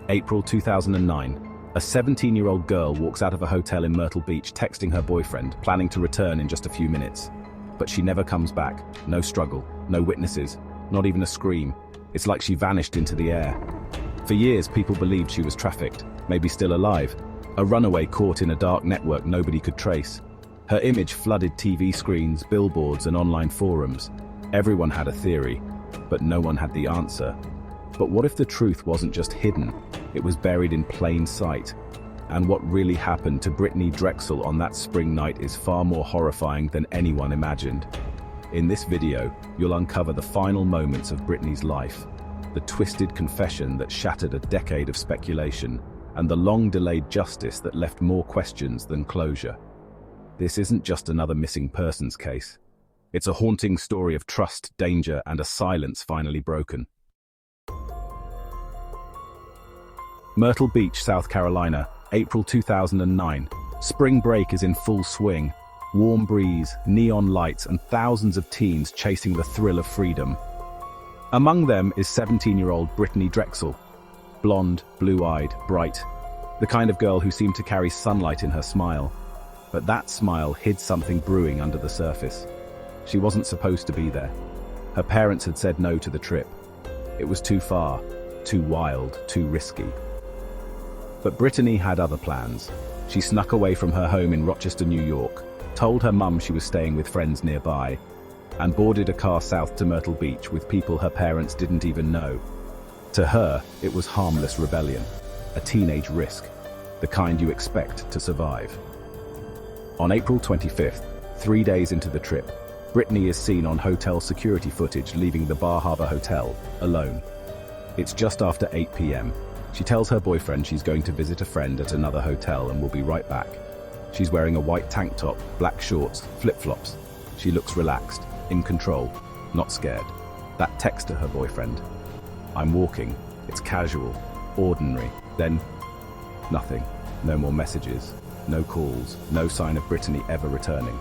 April 2009. A 17-year-old girl walks out of a hotel in Myrtle Beach texting her boyfriend, planning to return in just a few minutes. But she never comes back. No struggle, no witnesses, not even a scream. It's like she vanished into the air. For years, people believed she was trafficked, maybe still alive. A runaway caught in a dark network nobody could trace. Her image flooded TV screens, billboards, and online forums. Everyone had a theory, but no one had the answer. But what if the truth wasn't just hidden? It was buried in plain sight. And what really happened to Brittanee Drexel on that spring night is far more horrifying than anyone imagined. In this video, you'll uncover the final moments of Brittanee's life, the twisted confession that shattered a decade of speculation, and the long-delayed justice that left more questions than closure. This isn't just another missing persons case. It's a haunting story of trust, danger, and a silence finally broken. Myrtle Beach, South Carolina, April 2009. Spring break is in full swing. Warm breeze, neon lights, and thousands of teens chasing the thrill of freedom. Among them is 17-year-old Brittanee Drexel. Blonde, blue-eyed, bright. The kind of girl who seemed to carry sunlight in her smile. But that smile hid something brewing under the surface. She wasn't supposed to be there. Her parents had said no to the trip. It was too far, too wild, too risky. But Brittanee had other plans. She snuck away from her home in Rochester, New York, told her mum she was staying with friends nearby, and boarded a car south to Myrtle Beach with people her parents didn't even know. To her, it was harmless rebellion, a teenage risk, the kind you expect to survive. On April 25th, 3 days into the trip, Brittanee is seen on hotel security footage leaving the Bar Harbor Hotel, alone. It's just after 8 p.m. She tells her boyfriend she's going to visit a friend at another hotel and will be right back. She's wearing a white tank top, black shorts, flip-flops. She looks relaxed, in control, not scared. That text to her boyfriend. I'm walking. It's casual, ordinary. Then, nothing. No more messages, no calls, no sign of Brittanee ever returning.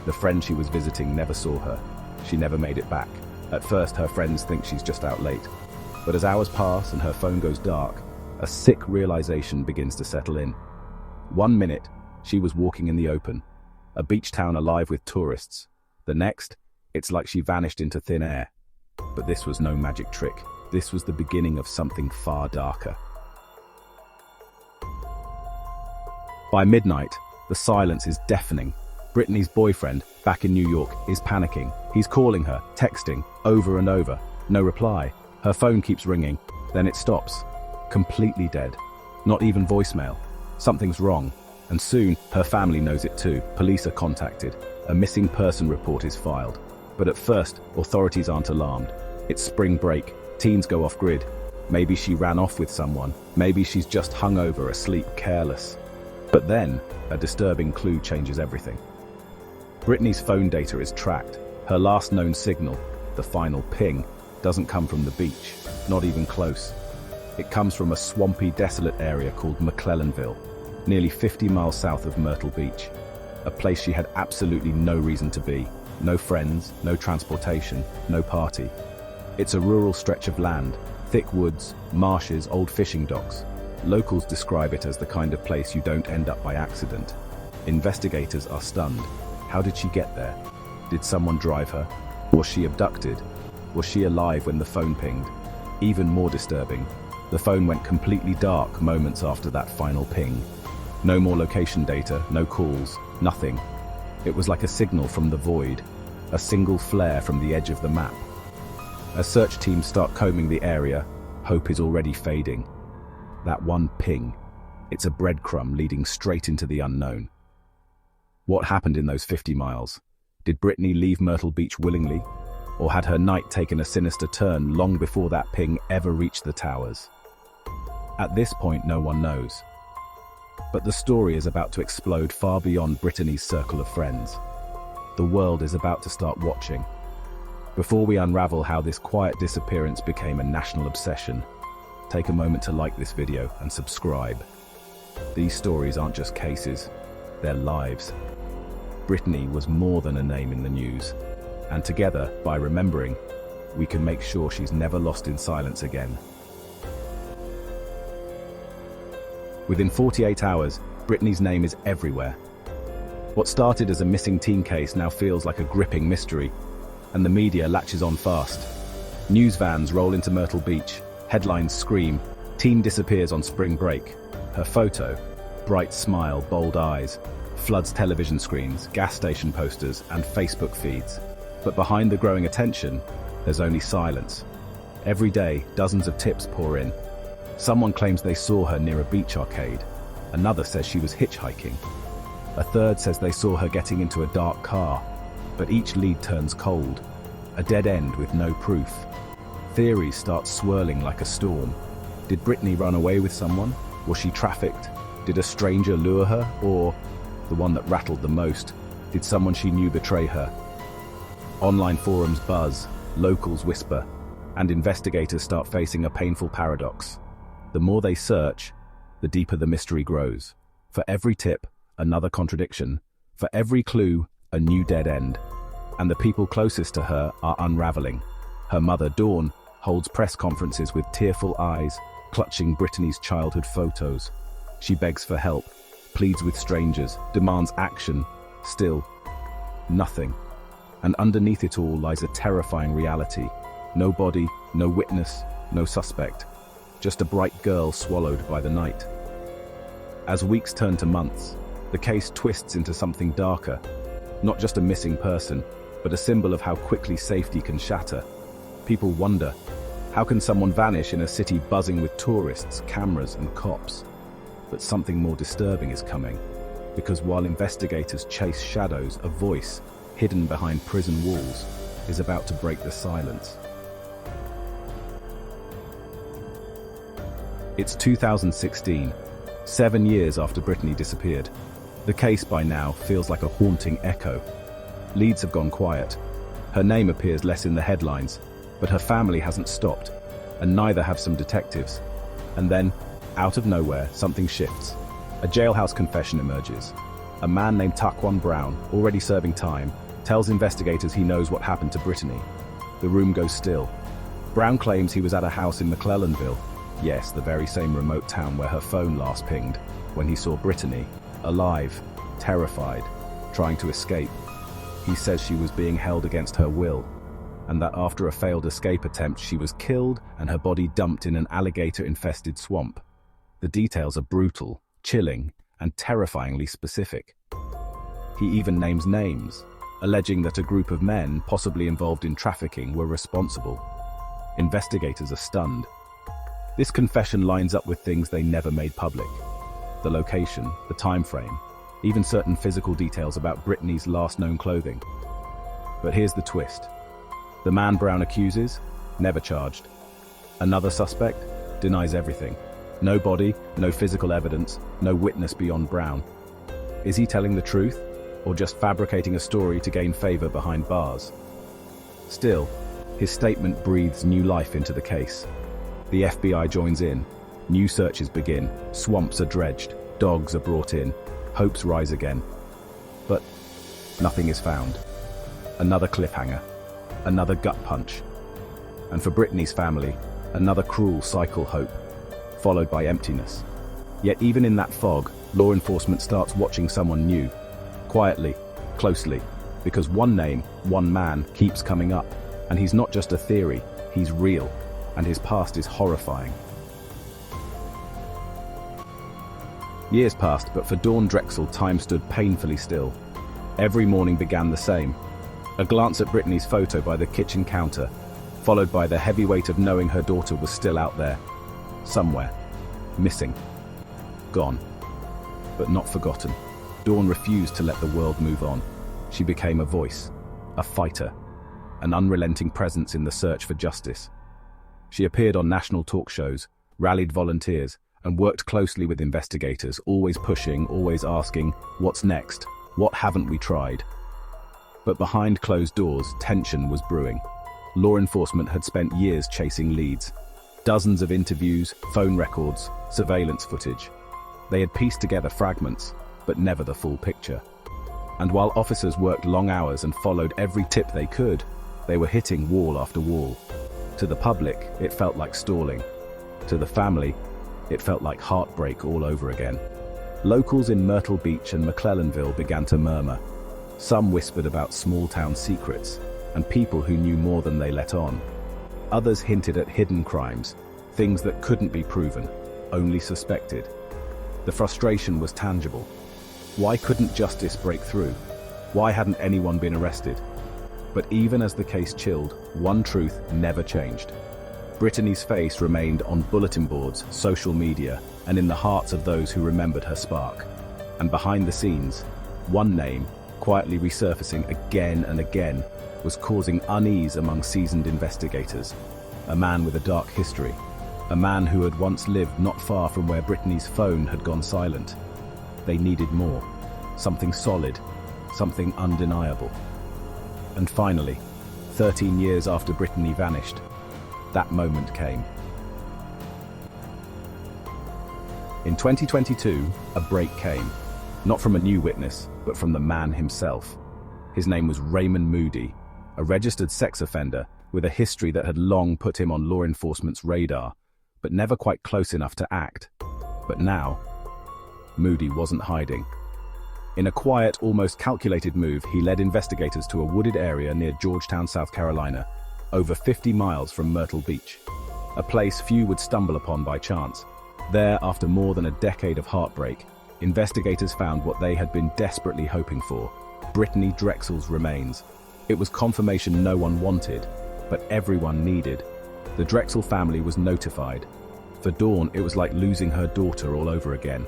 The friend she was visiting never saw her. She never made it back. At first, her friends think she's just out late. But as hours pass and her phone goes dark, a sick realization begins to settle in. 1 minute, she was walking in the open, a beach town alive with tourists. The next, it's like she vanished into thin air. But this was no magic trick. This was the beginning of something far darker. By midnight, the silence is deafening. Brittanee's boyfriend, back in New York, is panicking. He's calling her, texting, over and over. No reply. Her phone keeps ringing, then it stops. Completely dead. Not even voicemail. Something's wrong. And soon, her family knows it too. Police are contacted. A missing person report is filed. But at first, authorities aren't alarmed. It's spring break. Teens go off grid. Maybe she ran off with someone. Maybe she's just hungover, asleep, careless. But then, a disturbing clue changes everything. Brittanee's phone data is tracked. Her last known signal, the final ping, doesn't come from the beach, not even close. It comes from a swampy, desolate area called McClellanville, nearly 50 miles south of Myrtle Beach, a place she had absolutely no reason to be. No friends, no transportation, no party. It's a rural stretch of land, thick woods, marshes, old fishing docks. Locals describe it as the kind of place you don't end up by accident. Investigators are stunned. How did she get there? Did someone drive her? Was she abducted? Was she alive when the phone pinged? Even more disturbing, the phone went completely dark moments after that final ping. No more location data, no calls, nothing. It was like a signal from the void, a single flare from the edge of the map. As search teams start combing the area, hope is already fading. That one ping, it's a breadcrumb leading straight into the unknown. What happened in those 50 miles? Did Brittanee leave Myrtle Beach willingly? Or had her night taken a sinister turn long before that ping ever reached the towers? At this point, no one knows. But the story is about to explode far beyond Brittanee's circle of friends. The world is about to start watching. Before we unravel how this quiet disappearance became a national obsession, take a moment to like this video and subscribe. These stories aren't just cases, they're lives. Brittanee was more than a name in the news. And together, by remembering, we can make sure she's never lost in silence again. Within 48 hours, Brittanee's name is everywhere. What started as a missing teen case now feels like a gripping mystery, and the media latches on fast. News vans roll into Myrtle Beach, headlines scream, teen disappears on spring break. Her photo, bright smile, bold eyes, floods television screens, gas station posters, and Facebook feeds. But behind the growing attention, there's only silence. Every day, dozens of tips pour in. Someone claims they saw her near a beach arcade. Another says she was hitchhiking. A third says they saw her getting into a dark car. But each lead turns cold. A dead end with no proof. Theories start swirling like a storm. Did Brittanee run away with someone? Was she trafficked? Did a stranger lure her? Or, the one that rattled the most, did someone she knew betray her? Online forums buzz, locals whisper, and investigators start facing a painful paradox. The more they search, the deeper the mystery grows. For every tip, another contradiction. For every clue, a new dead end. And the people closest to her are unraveling. Her mother, Dawn, holds press conferences with tearful eyes, clutching Brittanee's childhood photos. She begs for help, pleads with strangers, demands action. Still, nothing. And underneath it all lies a terrifying reality. No body, no witness, no suspect. Just a bright girl swallowed by the night. As weeks turn to months, the case twists into something darker. Not just a missing person, but a symbol of how quickly safety can shatter. People wonder, how can someone vanish in a city buzzing with tourists, cameras, and cops? But something more disturbing is coming, because while investigators chase shadows, a voice, hidden behind prison walls, is about to break the silence. It's 2016, 7 years after Brittanee disappeared. The case by now feels like a haunting echo. Leads have gone quiet. Her name appears less in the headlines, but her family hasn't stopped, and neither have some detectives. And then, out of nowhere, something shifts. A jailhouse confession emerges. A man named Taquan Brown, already serving time, tells investigators he knows what happened to Brittanee. The room goes still. Brown claims he was at a house in McClellanville, yes, the very same remote town where her phone last pinged, when he saw Brittanee, alive, terrified, trying to escape. He says she was being held against her will, and that after a failed escape attempt she was killed and her body dumped in an alligator-infested swamp. The details are brutal, chilling, and terrifyingly specific. He even names names, alleging that a group of men, possibly involved in trafficking, were responsible. Investigators are stunned. This confession lines up with things they never made public. The location, the time frame, even certain physical details about Brittanee's last known clothing. But here's the twist. The man Brown accuses, never charged. Another suspect denies everything. No body, no physical evidence, no witness beyond Brown. Is he telling the truth, or just fabricating a story to gain favor behind bars? Still, his statement breathes new life into the case. The FBI joins in. New searches begin. Swamps are dredged. Dogs are brought in. Hopes rise again. But nothing is found. Another cliffhanger. Another gut punch. And for Brittanee's family, another cruel cycle hope, followed by emptiness. Yet even in that fog, law enforcement starts watching someone new. Quietly, closely, because one name, one man, keeps coming up. And he's not just a theory, he's real. And his past is horrifying. Years passed, but for Dawn Drexel, time stood painfully still. Every morning began the same. A glance at Brittanee's photo by the kitchen counter, followed by the heavy weight of knowing her daughter was still out there. Somewhere. Missing. Gone. But not forgotten. Dawn refused to let the world move on. She became a voice, a fighter, an unrelenting presence in the search for justice. She appeared on national talk shows, rallied volunteers, and worked closely with investigators, always pushing, always asking, what's next? What haven't we tried? But behind closed doors, tension was brewing. Law enforcement had spent years chasing leads. Dozens of interviews, phone records, surveillance footage. They had pieced together fragments, but never the full picture. And while officers worked long hours and followed every tip they could, they were hitting wall after wall. To the public, it felt like stalling. To the family, It felt like heartbreak all over again. Locals in Myrtle Beach and McClellanville began to murmur. Some whispered about small-town secrets and people who knew more than they let on. Others hinted at hidden crimes, things that couldn't be proven, only suspected. The frustration was tangible. Why couldn't justice break through? Why hadn't anyone been arrested? But even as the case chilled, one truth never changed. Brittanee's face remained on bulletin boards, social media, and in the hearts of those who remembered her spark. And behind the scenes, one name, quietly resurfacing again and again, was causing unease among seasoned investigators. A man with a dark history. A man who had once lived not far from where Brittanee's phone had gone silent. They needed more. Something solid. Something undeniable. And finally, 13 years after Brittanee vanished, that moment came. In 2022, a break came. Not from a new witness, but from the man himself. His name was Raymond Moody, a registered sex offender with a history that had long put him on law enforcement's radar, but never quite close enough to act. But now, Moody wasn't hiding. In a quiet, almost calculated move, he led investigators to a wooded area near Georgetown, South Carolina, over 50 miles from Myrtle Beach, a place few would stumble upon by chance. There, after more than a decade of heartbreak, investigators found what they had been desperately hoping for: Brittanee Drexel's remains. It was confirmation no one wanted, but everyone needed. The Drexel family was notified. For Dawn, it was like losing her daughter all over again.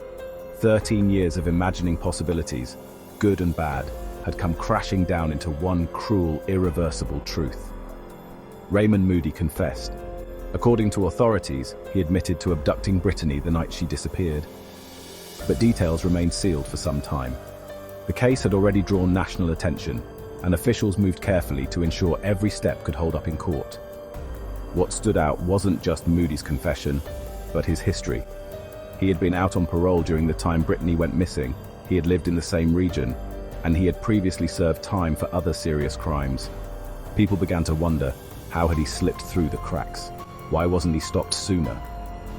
13 years of imagining possibilities, good and bad, had come crashing down into one cruel, irreversible truth. Raymond Moody confessed. According to authorities, he admitted to abducting Brittanee the night she disappeared. But details remained sealed for some time. The case had already drawn national attention, and officials moved carefully to ensure every step could hold up in court. What stood out wasn't just Moody's confession, but his history. He had been out on parole during the time Brittanee went missing, he had lived in the same region, and he had previously served time for other serious crimes. People began to wonder, how had he slipped through the cracks? Why wasn't he stopped sooner?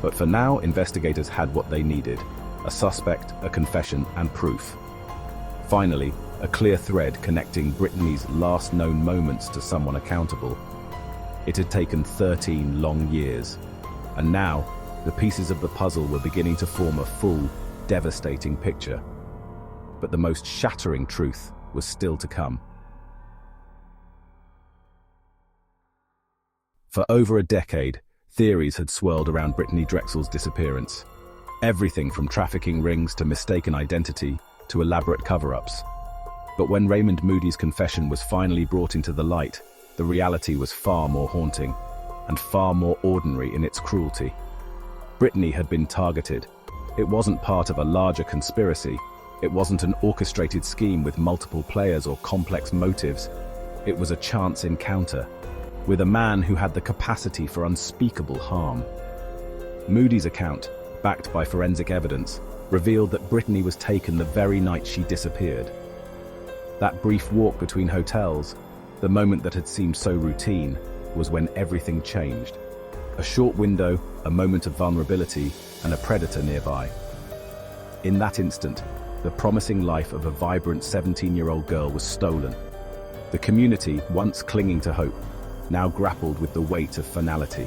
But for now, investigators had what they needed: a suspect, a confession, and proof. Finally, a clear thread connecting Brittanee's last known moments to someone accountable. It had taken 13 long years, and now the pieces of the puzzle were beginning to form a full, devastating picture. But the most shattering truth was still to come. For over a decade, theories had swirled around Brittanee Drexel's disappearance. Everything from trafficking rings to mistaken identity to elaborate cover-ups. But when Raymond Moody's confession was finally brought into the light, the reality was far more haunting and far more ordinary in its cruelty. Brittanee had been targeted. It wasn't part of a larger conspiracy. It wasn't an orchestrated scheme with multiple players or complex motives. It was a chance encounter with a man who had the capacity for unspeakable harm. Moody's account, backed by forensic evidence, revealed that Brittanee was taken the very night she disappeared. That brief walk between hotels, the moment that had seemed so routine, was when everything changed. A short window, a moment of vulnerability, and a predator nearby. In that instant, the promising life of a vibrant 17-year-old girl was stolen. The community, once clinging to hope, now grappled with the weight of finality.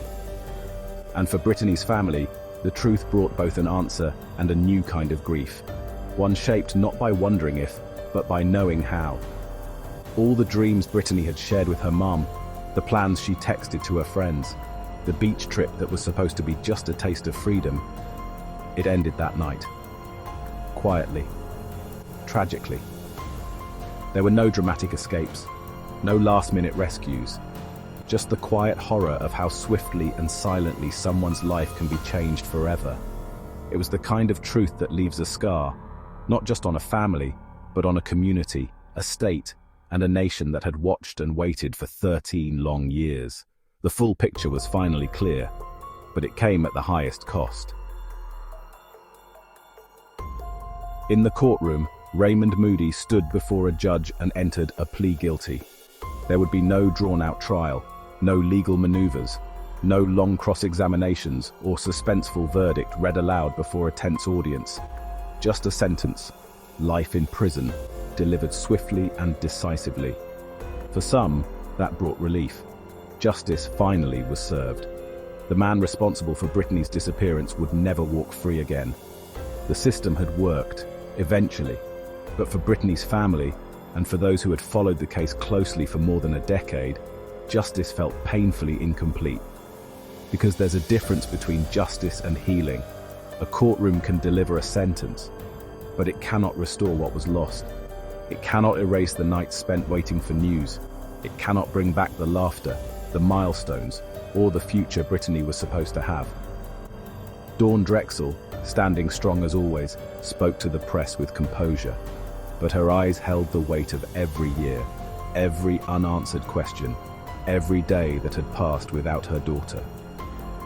And for Brittanee's family, the truth brought both an answer and a new kind of grief. One shaped not by wondering if, but by knowing how. All the dreams Brittanee had shared with her mom, the plans she texted to her friends, the beach trip that was supposed to be just a taste of freedom, it ended that night. Quietly. Tragically. There were no dramatic escapes, no last-minute rescues, just the quiet horror of how swiftly and silently someone's life can be changed forever. It was the kind of truth that leaves a scar, not just on a family, but on a community, a state, and a nation that had watched and waited for 13 long years. The full picture was finally clear, but it came at the highest cost. In the courtroom, Raymond Moody stood before a judge and entered a plea guilty. There would be no drawn-out trial, no legal maneuvers, No long cross-examinations or suspenseful verdict read aloud before a tense audience. Just a sentence, life in prison, delivered swiftly and decisively. For some, that brought relief. Justice finally was served. The man responsible for Brittanee's disappearance would never walk free again. The system had worked, eventually, but for Brittanee's family, and for those who had followed the case closely for more than a decade, justice felt painfully incomplete. Because there's a difference between justice and healing. A courtroom can deliver a sentence, but it cannot restore what was lost. It cannot erase the nights spent waiting for news. It cannot bring back the laughter, the milestones, or the future Brittanee was supposed to have. Dawn Drexel, standing strong as always, spoke to the press with composure, but her eyes held the weight of every year, every unanswered question, every day that had passed without her daughter.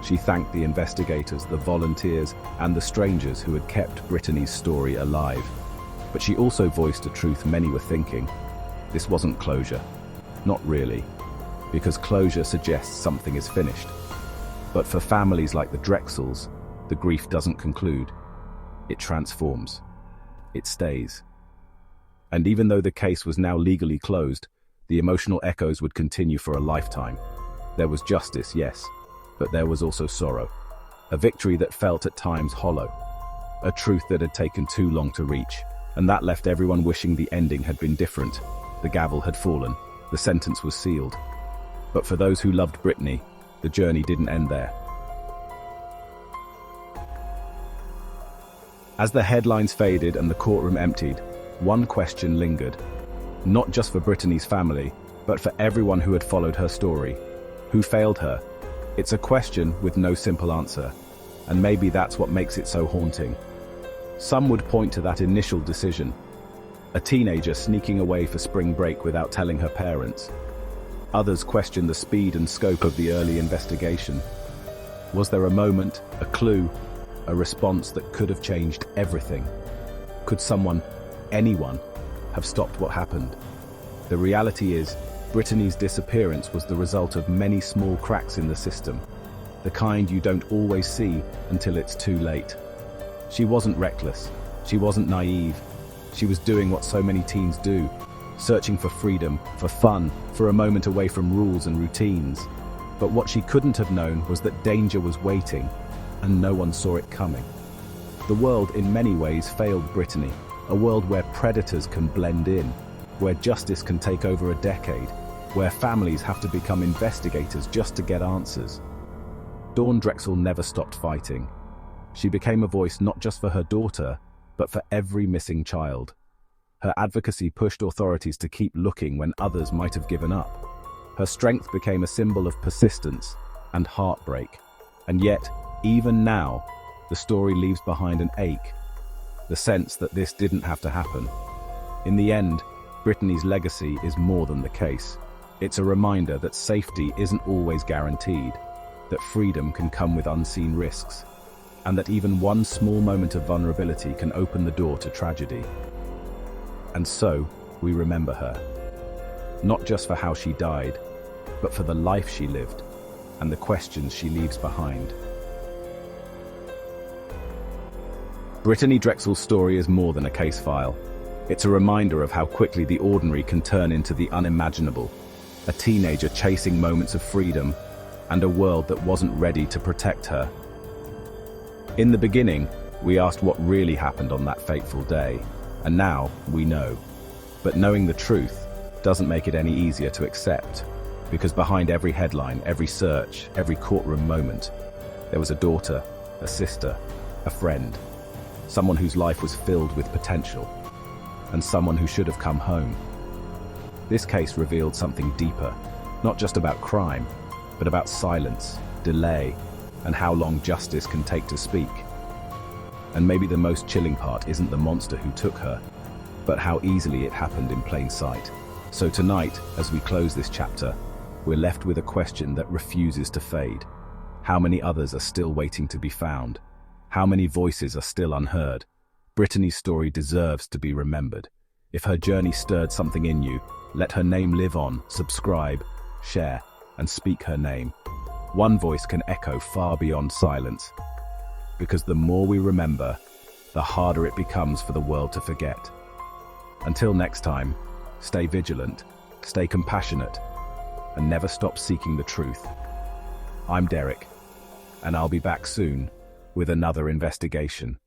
She thanked the investigators, the volunteers, and the strangers who had kept Brittanee's story alive. But she also voiced a truth many were thinking. This wasn't closure. Not really. Because closure suggests something is finished. But for families like the Drexels, the grief doesn't conclude. It transforms. It stays. And even though the case was now legally closed, the emotional echoes would continue for a lifetime. There was justice, yes, but there was also sorrow. A victory that felt at times hollow. A truth that had taken too long to reach. And that left everyone wishing the ending had been different. The gavel had fallen. The sentence was sealed. But for those who loved Brittanee, the journey didn't end there. As the headlines faded and the courtroom emptied, one question lingered. Not just for Brittanee's family, but for everyone who had followed her story. Who failed her? It's a question with no simple answer, and maybe that's what makes it so haunting. Some would point to that initial decision. A teenager sneaking away for spring break without telling her parents. Others question the speed and scope of the early investigation. Was there a moment, a clue, a response that could have changed everything? Could someone, anyone, have stopped what happened? The reality is, Brittanee's disappearance was the result of many small cracks in the system, the kind you don't always see until it's too late. She wasn't reckless, she wasn't naive, she was doing what so many teens do, searching for freedom, for fun, for a moment away from rules and routines. But what she couldn't have known was that danger was waiting, and no one saw it coming. The world in many ways failed Brittanee, a world where predators can blend in, where justice can take over a decade, where families have to become investigators just to get answers. Dawn Drexel never stopped fighting. She became a voice not just for her daughter, but for every missing child. Her advocacy pushed authorities to keep looking when others might have given up. Her strength became a symbol of persistence and heartbreak. And yet, even now, the story leaves behind an ache, the sense that this didn't have to happen. In the end, Brittanee's legacy is more than the case. It's a reminder that safety isn't always guaranteed, that freedom can come with unseen risks, and that even one small moment of vulnerability can open the door to tragedy. And so, we remember her. Not just for how she died, but for the life she lived, and the questions she leaves behind. Brittanee Drexel's story is more than a case file. It's a reminder of how quickly the ordinary can turn into the unimaginable. A teenager chasing moments of freedom, and a world that wasn't ready to protect her. In the beginning, we asked what really happened on that fateful day, and now we know. But knowing the truth doesn't make it any easier to accept, because behind every headline, every search, every courtroom moment, there was a daughter, a sister, a friend, someone whose life was filled with potential, and someone who should have come home. This case revealed something deeper, not just about crime, but about silence, delay, and how long justice can take to speak. And maybe the most chilling part isn't the monster who took her, but how easily it happened in plain sight. So tonight, as we close this chapter, we're left with a question that refuses to fade. How many others are still waiting to be found? How many voices are still unheard? Brittanee's story deserves to be remembered. If her journey stirred something in you, let her name live on, subscribe, share, and speak her name. one voice can echo far beyond silence. Because the more we remember, the harder it becomes for the world to forget. Until next time, stay vigilant, stay compassionate, and never stop seeking the truth. I'm Derrick, and I'll be back soon with another investigation.